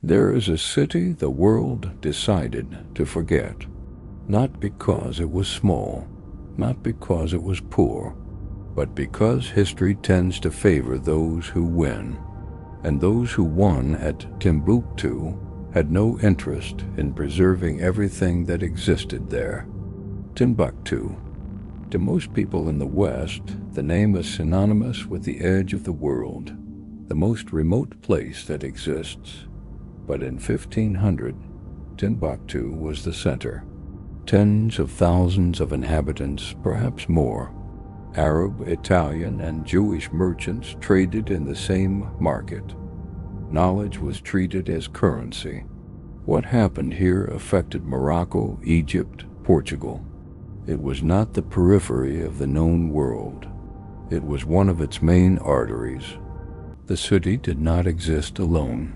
There is a city the world decided to forget, not because it was small, not because it was poor, but because history tends to favor those who win, and those who won at Timbuktu had no interest in preserving everything that existed there. Timbuktu. To most people in the West, the name is synonymous with the edge of the world, the most remote place that exists. But in 1500, Timbuktu was the center. Tens of thousands of inhabitants, perhaps more. Arab, Italian, and Jewish merchants traded in the same market. Knowledge was treated as currency. What happened here affected Morocco, Egypt, Portugal. It was not the periphery of the known world. It was one of its main arteries. The city did not exist alone.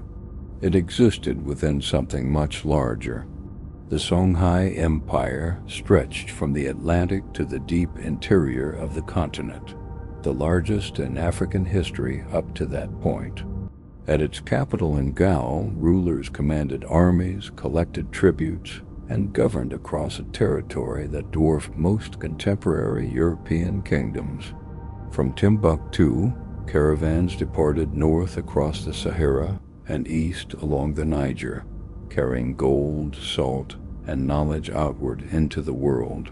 It existed within something much larger. The Songhai Empire stretched from the Atlantic to the deep interior of the continent, the largest in African history up to that point. At its capital in Gao, rulers commanded armies, collected tributes, and governed across a territory that dwarfed most contemporary European kingdoms. From Timbuktu, caravans departed north across the Sahara and east along the Niger, carrying gold, salt, and knowledge outward into the world.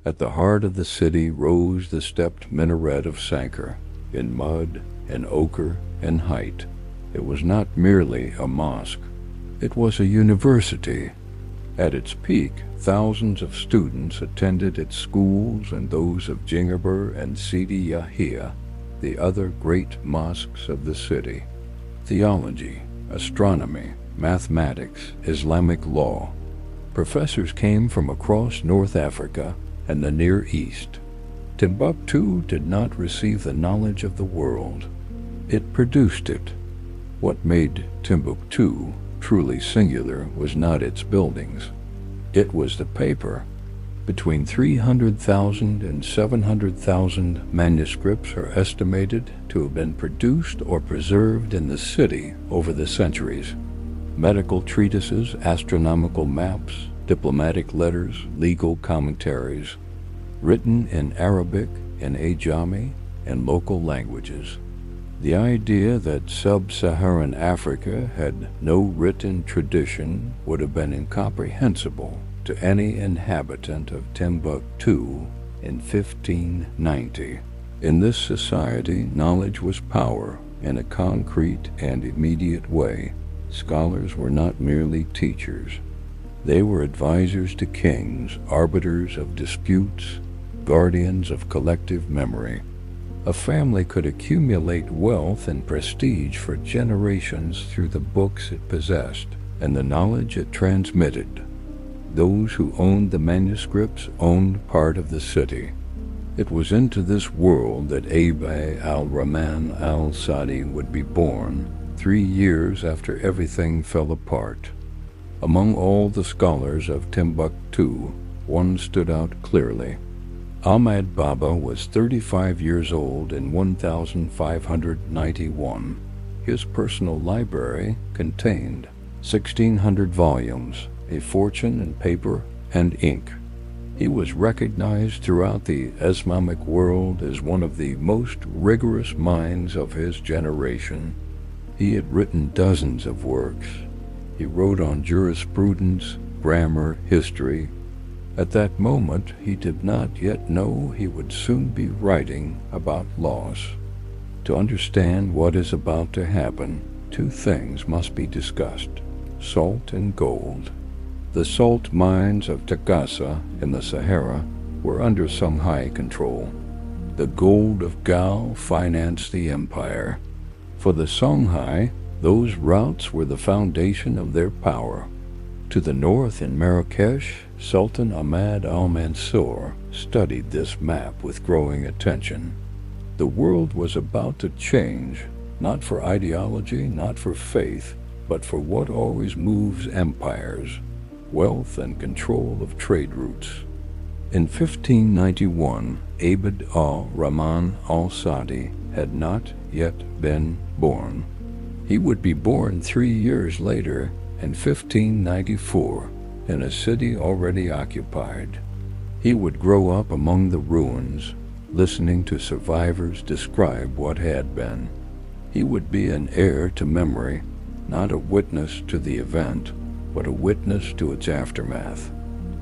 At the heart of the city rose the stepped minaret of Sankar, in mud, in ochre, in height. It was not merely a mosque. It was a university. At its peak, thousands of students attended its schools and those of Jingaber and Sidi Yahia, the other great mosques of the city. Theology, astronomy, mathematics, Islamic law. Professors came from across North Africa and the Near East. Timbuktu did not receive the knowledge of the world. It produced it. What made Timbuktu truly singular was not its buildings. It was the paper. Between 300,000 and 700,000 manuscripts are estimated to have been produced or preserved in the city over the centuries. Medical treatises, astronomical maps, diplomatic letters, legal commentaries, written in Arabic, in Ajami, and local languages. The idea that sub-Saharan Africa had no written tradition would have been incomprehensible to any inhabitant of Timbuktu in 1590. In this society, knowledge was power in a concrete and immediate way. Scholars were not merely teachers. They were advisors to kings, arbiters of disputes, guardians of collective memory. A family could accumulate wealth and prestige for generations through the books it possessed and the knowledge it transmitted. Those who owned the manuscripts owned part of the city. It was into this world that al-Rahman al-Sadi would be born 3 years after everything fell apart. Among all the scholars of Timbuktu, one stood out clearly. Ahmad Baba was 35 years old in 1591. His personal library contained 1,600 volumes, a fortune in paper and ink. He was recognized throughout the Islamic world as one of the most rigorous minds of his generation. He had written dozens of works. He wrote on jurisprudence, grammar, history. At that moment, he did not yet know he would soon be writing about laws. To understand what is about to happen, two things must be discussed: salt and gold. The salt mines of Takasa in the Sahara were under Songhai control. The gold of Gao financed the empire. For the Songhai, those routes were the foundation of their power. To the north in Marrakesh, Sultan Ahmad al-Mansur studied this map with growing attention. The world was about to change, not for ideology, not for faith, but for what always moves empires: wealth and control of trade routes. In 1591, al-Rahman al-Sadi had not yet been born. He would be born 3 years later in 1594 in a city already occupied. He would grow up among the ruins, listening to survivors describe what had been. He would be an heir to memory, not a witness to the event, but a witness to its aftermath.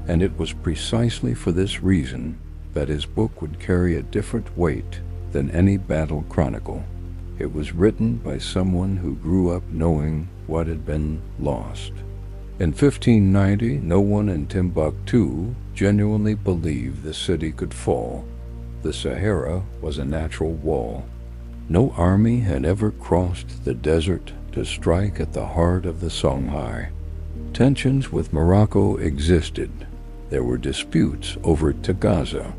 And it was precisely for this reason that his book would carry a different weight than any battle chronicle. It was written by someone who grew up knowing what had been lost. In 1590, no one in Timbuktu genuinely believed the city could fall. The Sahara was a natural wall. No army had ever crossed the desert to strike at the heart of the Songhai. Tensions with Morocco existed. There were disputes over Tagaza,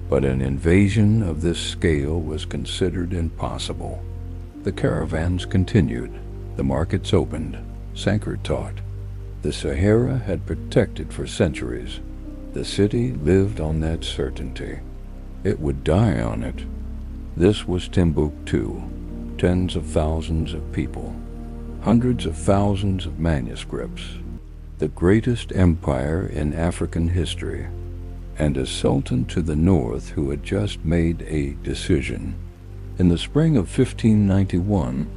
but an invasion of this scale was considered impossible. The caravans continued. The markets opened. Sankar taught. The Sahara had protected for centuries. The city lived on that certainty. It would die on it. This was Timbuktu. Tens of thousands of people. Hundreds of thousands of manuscripts. The greatest empire in African history. And a sultan to the north who had just made a decision. In the spring of 1591,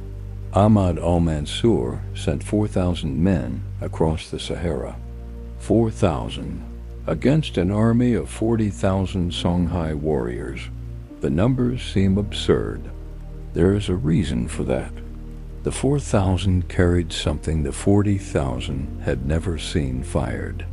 Ahmad al-Mansur sent 4,000 men across the Sahara. 4,000 against an army of 40,000 Songhai warriors. The numbers seem absurd. There is a reason for that. The 4,000 carried something the 40,000 had never seen fired.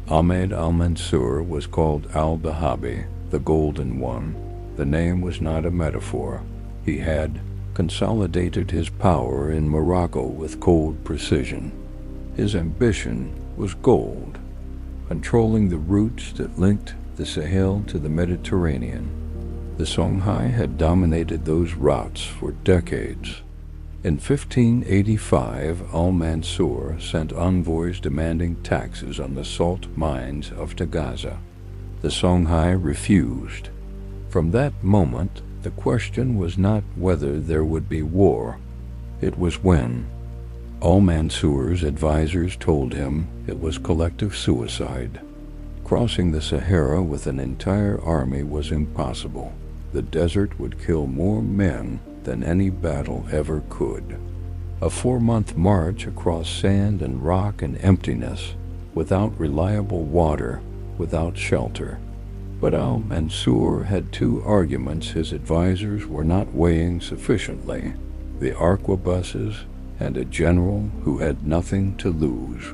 Ahmad al-Mansur was called al-Bahabi, the Golden One. The name was not a metaphor. He had consolidated his power in Morocco with cold precision. His ambition was gold, controlling the routes that linked the Sahel to the Mediterranean. The Songhai had dominated those routes for decades. In 1585, al-Mansur sent envoys demanding taxes on the salt mines of Tagaza. The Songhai refused. From that moment, the question was not whether there would be war. It was when. Al-Mansur's advisors told him it was collective suicide. Crossing the Sahara with an entire army was impossible. The desert would kill more men than any battle ever could. A 4-month march across sand and rock and emptiness, without reliable water, without shelter. But al-Mansur had 2 arguments his advisors were not weighing sufficiently: the arquebuses and a general who had nothing to lose.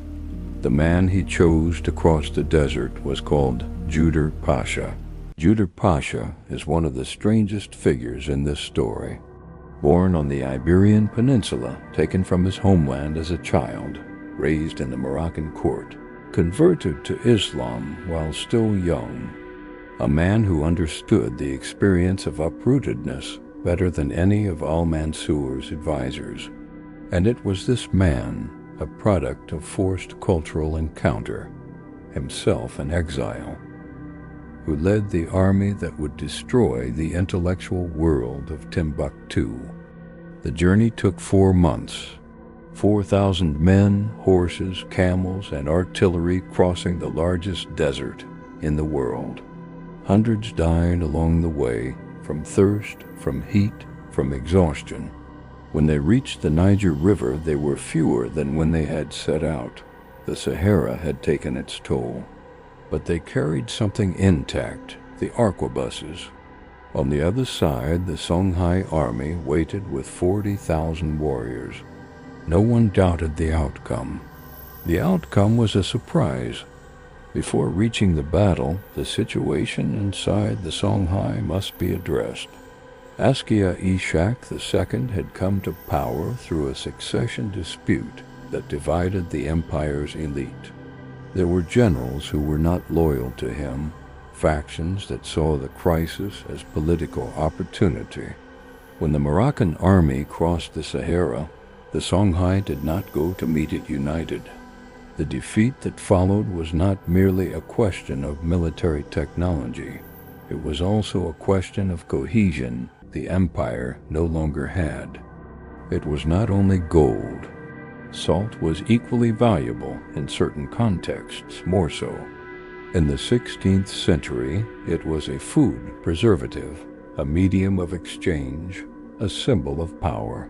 The man he chose to cross the desert was called Juder Pasha. Juder Pasha is one of the strangest figures in this story. Born on the Iberian Peninsula, taken from his homeland as a child, raised in the Moroccan court, converted to Islam while still young. A man who understood the experience of uprootedness better than any of al-Mansur's advisors. And it was this man, a product of forced cultural encounter, himself an exile, who led the army that would destroy the intellectual world of Timbuktu. The journey took 4 months. 4,000 men, horses, camels, and artillery crossing the largest desert in the world. Hundreds died along the way, from thirst, from heat, from exhaustion. When they reached the Niger River, they were fewer than when they had set out. The Sahara had taken its toll. But they carried something intact, the arquebuses. On the other side, the Songhai army waited with 40,000 warriors. No one doubted the outcome. The outcome was a surprise. Before reaching the battle, the situation inside the Songhai must be addressed. Askia Ishak II had come to power through a succession dispute that divided the empire's elite. There were generals who were not loyal to him, factions that saw the crisis as political opportunity. When the Moroccan army crossed the Sahara, the Songhai did not go to meet it united. The defeat that followed was not merely a question of military technology. It was also a question of cohesion the empire no longer had. It was not only gold. Salt was equally valuable in certain contexts, more so. In the 16th century, it was a food preservative, a medium of exchange, a symbol of power.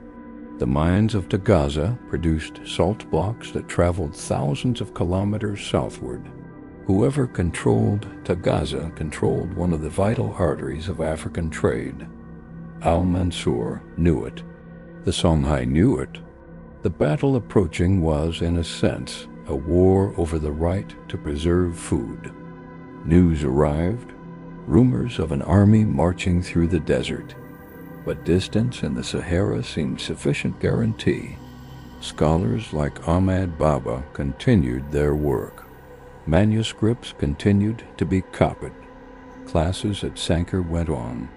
The mines of Tagaza produced salt blocks that traveled thousands of kilometers southward. Whoever controlled Tagaza controlled one of the vital arteries of African trade. Al-Mansur knew it. The Songhai knew it. The battle approaching was, in a sense, a war over the right to preserve food. News arrived, rumors of an army marching through the desert. But distance in the Sahara seemed sufficient guarantee. Scholars like Ahmad Baba continued their work. Manuscripts continued to be copied. Classes at Sankar went on.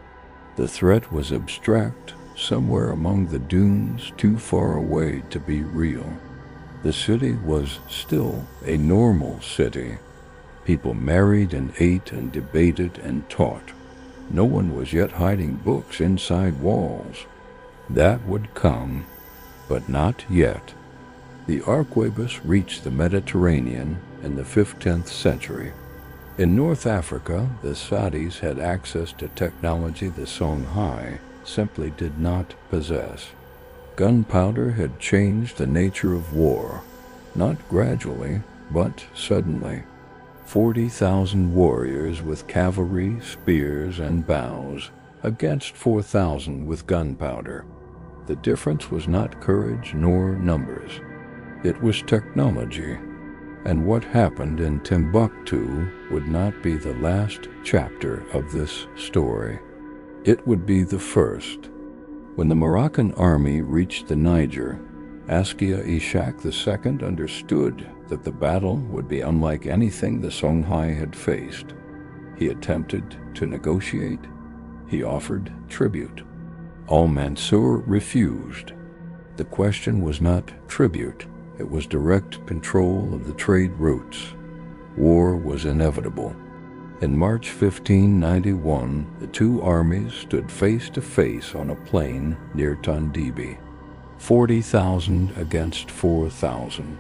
The threat was abstract, somewhere among the dunes too far away to be real. The city was still a normal city. People married and ate and debated and taught. No one was yet hiding books inside walls. That would come, but not yet. The arquebus reached the Mediterranean in the 15th century. In North Africa, the Saudis had access to technology the Songhai simply did not possess. Gunpowder had changed the nature of war, not gradually, but suddenly. 40,000 warriors with cavalry, spears, and bows, against 4,000 with gunpowder. The difference was not courage nor numbers. It was technology. And what happened in Timbuktu would not be the last chapter of this story. It would be the first. When the Moroccan army reached the Niger, Askia Ishak II understood that the battle would be unlike anything the Songhai had faced. He attempted to negotiate. He offered tribute. Al-Mansur refused. The question was not tribute. It was direct control of the trade routes. War was inevitable. In March 1591, the two armies stood face to face on a plain near Tondibi. 40,000 against 4,000.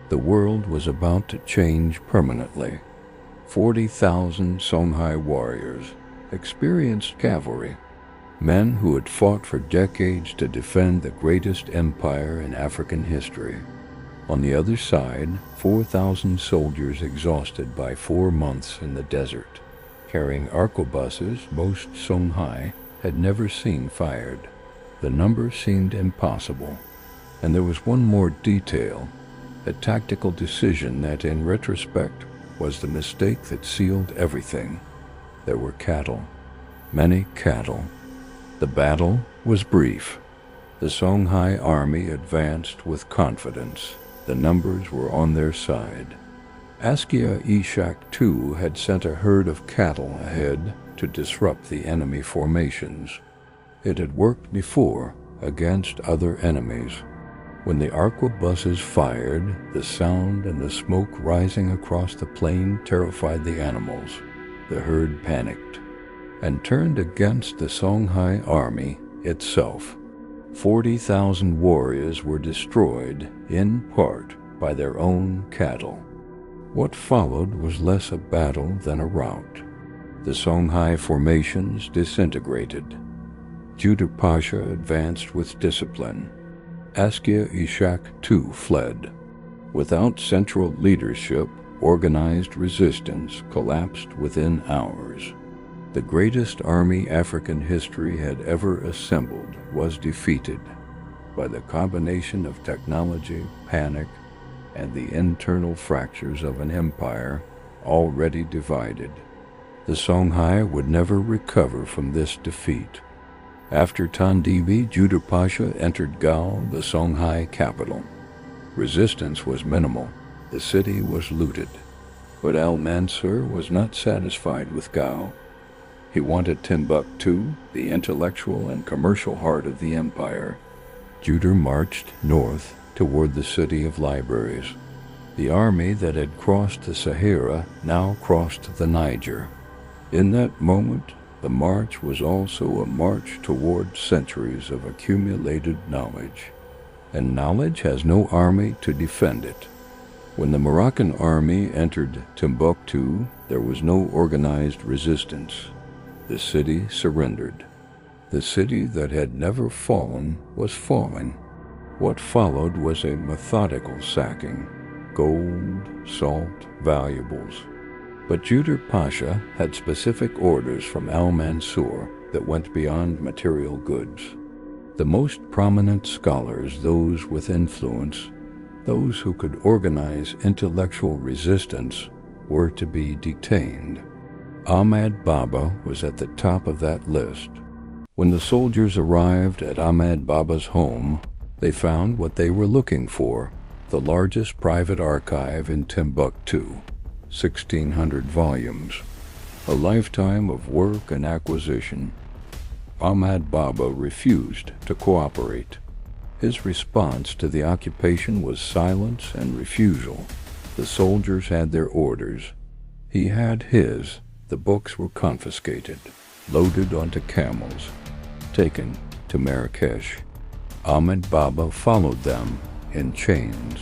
The world was about to change permanently. 40,000 Songhai warriors, experienced cavalry, men who had fought for decades to defend the greatest empire in African history. On the other side, 4,000 soldiers exhausted by 4 months in the desert, carrying arquebuses most Songhai had never seen fired. The number seemed impossible, and there was one more detail, a tactical decision that in retrospect was the mistake that sealed everything. There were cattle, many cattle. The battle was brief. The Songhai army advanced with confidence. The numbers were on their side. Askia Ishak II had sent a herd of cattle ahead to disrupt the enemy formations. It had worked before against other enemies. When the arquebuses fired, the sound and the smoke rising across the plain terrified the animals. The herd panicked and turned against the Songhai army itself. 40,000 warriors were destroyed, in part, by their own cattle. What followed was less a battle than a rout. The Songhai formations disintegrated. Judur Pasha advanced with discipline. Askia Ishak II fled. Without central leadership, organized resistance collapsed within hours. The greatest army African history had ever assembled was defeated by the combination of technology, panic, and the internal fractures of an empire already divided. The Songhai would never recover from this defeat. After Tondibi, Judur Pasha entered Gao, the Songhai capital. Resistance was minimal. The city was looted. But Al-Mansur was not satisfied with Gao. He wanted Timbuktu, the intellectual and commercial heart of the empire. Judur marched north toward the city of libraries. The army that had crossed the Sahara now crossed the Niger. In that moment, The march was also a march toward centuries of accumulated knowledge, and knowledge has no army to defend it. When the Moroccan army entered Timbuktu, there was no organized resistance. The city surrendered. The city that had never fallen was falling. What followed was a methodical sacking: gold, salt, valuables. But Juder Pasha had specific orders from al-Mansur that went beyond material goods. The most prominent scholars, those with influence, those who could organize intellectual resistance, were to be detained. Ahmad Baba was at the top of that list. When the soldiers arrived at Ahmad Baba's home, they found what they were looking for: the largest private archive in Timbuktu, 1,600 volumes, a lifetime of work and acquisition. Ahmad Baba refused to cooperate. His response to the occupation was silence and refusal. The soldiers had their orders. He had his. The books were confiscated, loaded onto camels, taken to Marrakesh. Ahmad Baba followed them in chains.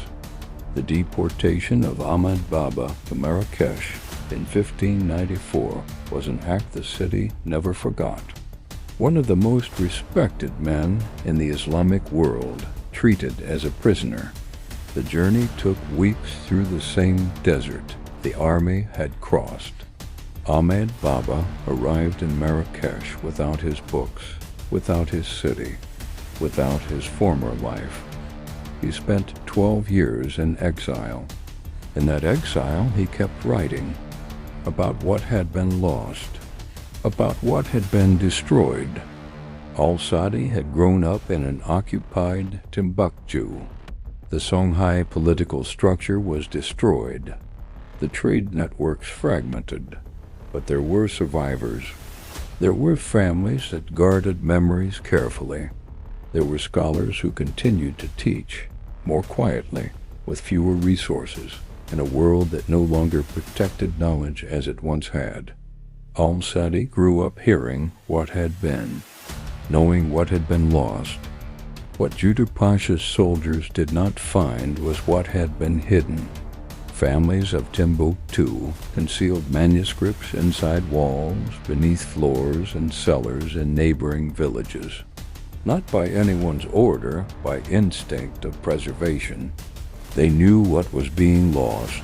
The deportation of Ahmad Baba to Marrakesh in 1594 was an act the city never forgot. One of the most respected men in the Islamic world, treated as a prisoner. The journey took weeks through the same desert the army had crossed. Ahmad Baba arrived in Marrakesh without his books, without his city, without his former life. He spent 12 years in exile. In that exile, he kept writing about what had been lost, about what had been destroyed. Al-Sadi had grown up in an occupied Timbuktu. The Songhai political structure was destroyed. The trade networks fragmented. But there were survivors. There were families that guarded memories carefully. There were scholars who continued to teach, more quietly, with fewer resources, in a world that no longer protected knowledge as it once had. Al-Sadi grew up hearing what had been, knowing what had been lost. What Juder Pasha's soldiers did not find was what had been hidden. Families of Timbuktu concealed manuscripts inside walls, beneath floors and cellars in neighboring villages. Not by anyone's order, by instinct of preservation. They knew what was being lost.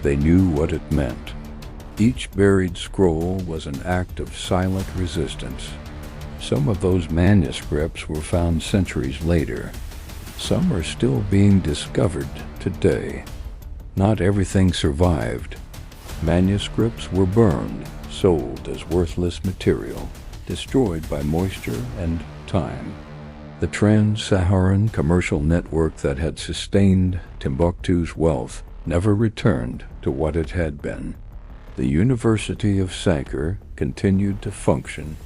They knew what it meant. Each buried scroll was an act of silent resistance. Some of those manuscripts were found centuries later. Some are still being discovered today. Not everything survived. Manuscripts were burned, sold as worthless material, destroyed by moisture and time. The trans-Saharan commercial network that had sustained Timbuktu's wealth never returned to what it had been. The University of Saqqara continued to function,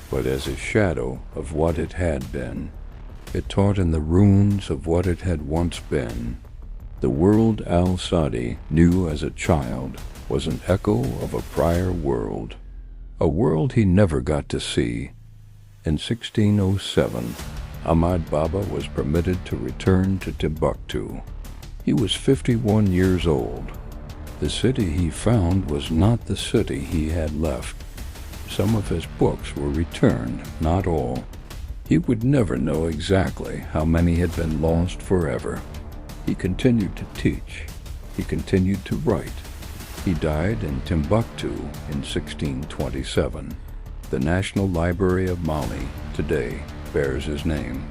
but as a shadow of what it had been. It taught in the ruins of what it had once been. The world al-Sadi knew as a child was an echo of a prior world, a world he never got to see. In 1607, Ahmad Baba was permitted to return to Timbuktu. He was 51 years old. The city he found was not the city he had left. Some of his books were returned, not all. He would never know exactly how many had been lost forever. He continued to teach. He continued to write. He died in Timbuktu in 1627. The National Library of Mali today bears his name.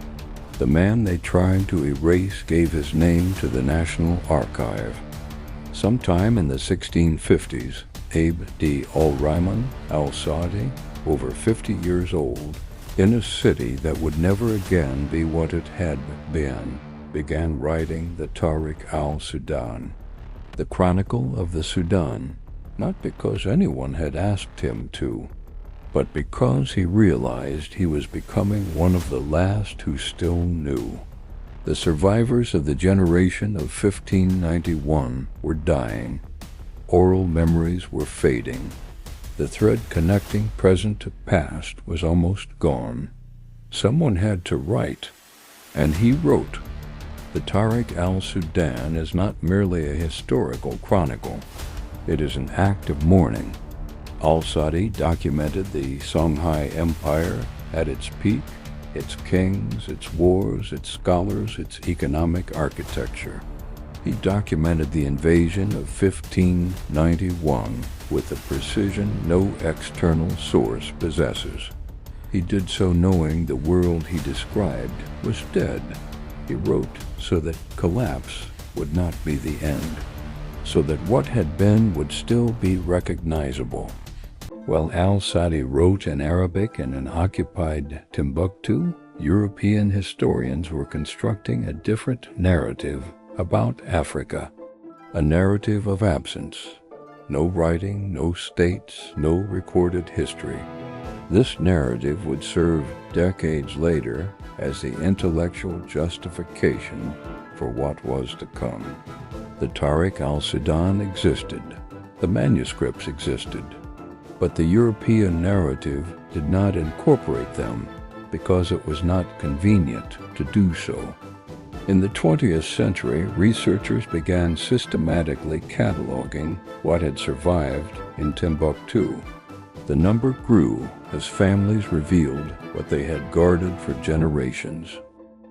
The man they tried to erase gave his name to the National Archive. Sometime in the 1650s, Abd al-Rahman al-Sadi, over 50 years old, in a city that would never again be what it had been, began writing the Tariq al-Sudan, the Chronicle of the Sudan, not because anyone had asked him to, but because he realized he was becoming one of the last who still knew. The survivors of the generation of 1591 were dying. Oral memories were fading. The thread connecting present to past was almost gone. Someone had to write, and he wrote. The Tariq al-Sudan is not merely a historical chronicle. It is an act of mourning. Al-Sadi documented the Songhai Empire at its peak, its kings, its wars, its scholars, its economic architecture. He documented the invasion of 1591 with a precision no external source possesses. He did so knowing the world he described was dead. He wrote so that collapse would not be the end, so that what had been would still be recognizable. While al-Sadi wrote in Arabic in an occupied Timbuktu, European historians were constructing a different narrative about Africa, a narrative of absence. No writing, no states, no recorded history. This narrative would serve decades later as the intellectual justification for what was to come. The Tariq al-Sudan existed, the manuscripts existed, but the European narrative did not incorporate them because it was not convenient to do so. In the 20th century, researchers began systematically cataloging what had survived in Timbuktu. The number grew as families revealed what they had guarded for generations.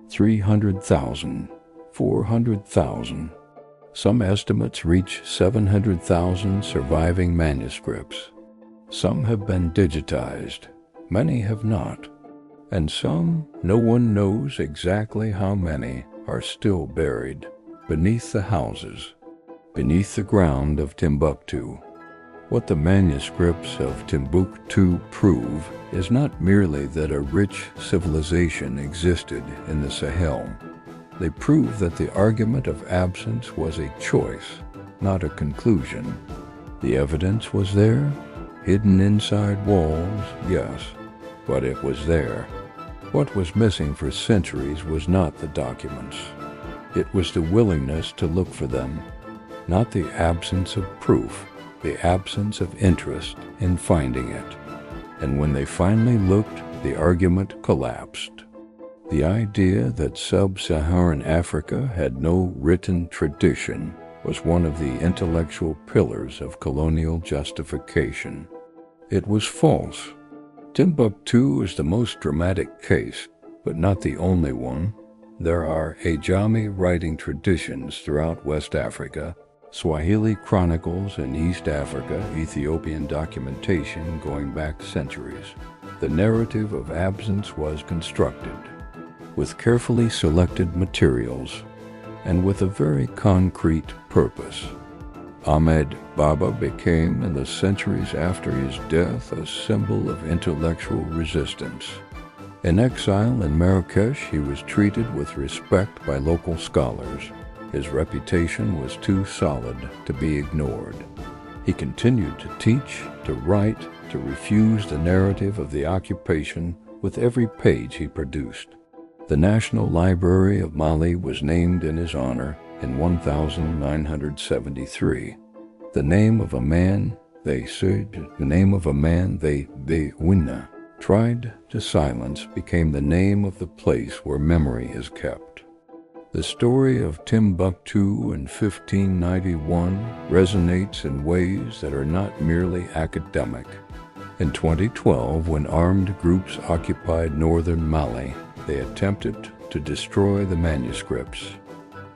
300,000, 400,000. Some estimates reach 700,000 surviving manuscripts. Some have been digitized, many have not, and some, no one knows exactly how many, are still buried beneath the houses, beneath the ground of Timbuktu. What the manuscripts of Timbuktu prove is not merely that a rich civilization existed in the Sahel. They prove that the argument of absence was a choice, not a conclusion. The evidence was there, hidden inside walls, yes, but it was there. What was missing for centuries was not the documents. It was the willingness to look for them, not the absence of proof, the absence of interest in finding it. And when they finally looked, the argument collapsed. The idea that sub-Saharan Africa had no written tradition was one of the intellectual pillars of colonial justification. It was false. Timbuktu is the most dramatic case, but not the only one. There are Ajami writing traditions throughout West Africa, Swahili chronicles in East Africa, Ethiopian documentation going back centuries. The narrative of absence was constructed with carefully selected materials and with a very concrete purpose. Ahmad Baba became, in the centuries after his death, a symbol of intellectual resistance. In exile in Marrakesh, he was treated with respect by local scholars. His reputation was too solid to be ignored. He continued to teach, to write, to refuse the narrative of the occupation with every page he produced. The National Library of Mali was named in his honor in 1973. The name of a man they Winna tried to silence became the name of the place where memory is kept. The story of Timbuktu in 1591 resonates in ways that are not merely academic. In 2012, when armed groups occupied northern Mali, they attempted to destroy the manuscripts.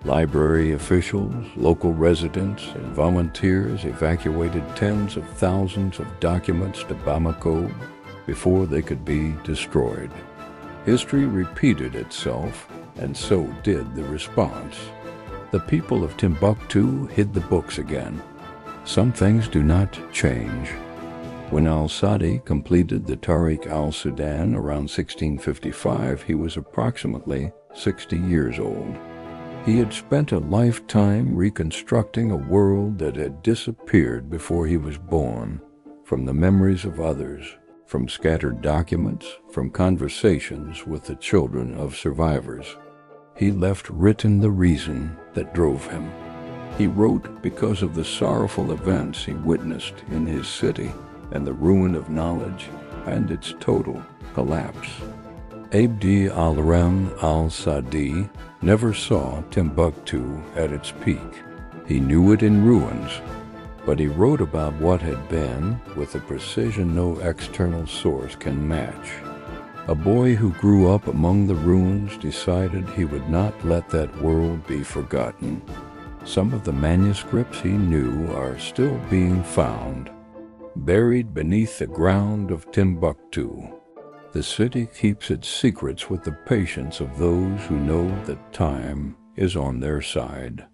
Library officials, local residents, and volunteers evacuated tens of thousands of documents to Bamako before they could be destroyed. History repeated itself, and so did the response. The people of Timbuktu hid the books again. Some things do not change. When al-Sadi completed the Tariq al-Sudan around 1655, he was approximately 60 years old. He had spent a lifetime reconstructing a world that had disappeared before he was born, from the memories of others, from scattered documents, from conversations with the children of survivors. He left written the reason that drove him. He wrote because of the sorrowful events he witnessed in his city and the ruin of knowledge and its total collapse. Abd al-Rahman al-Sadi never saw Timbuktu at its peak. He knew it in ruins, but he wrote about what had been with a precision no external source can match. A boy who grew up among the ruins decided he would not let that world be forgotten. Some of the manuscripts he knew are still being found, buried beneath the ground of Timbuktu. The city keeps its secrets with the patience of those who know that time is on their side.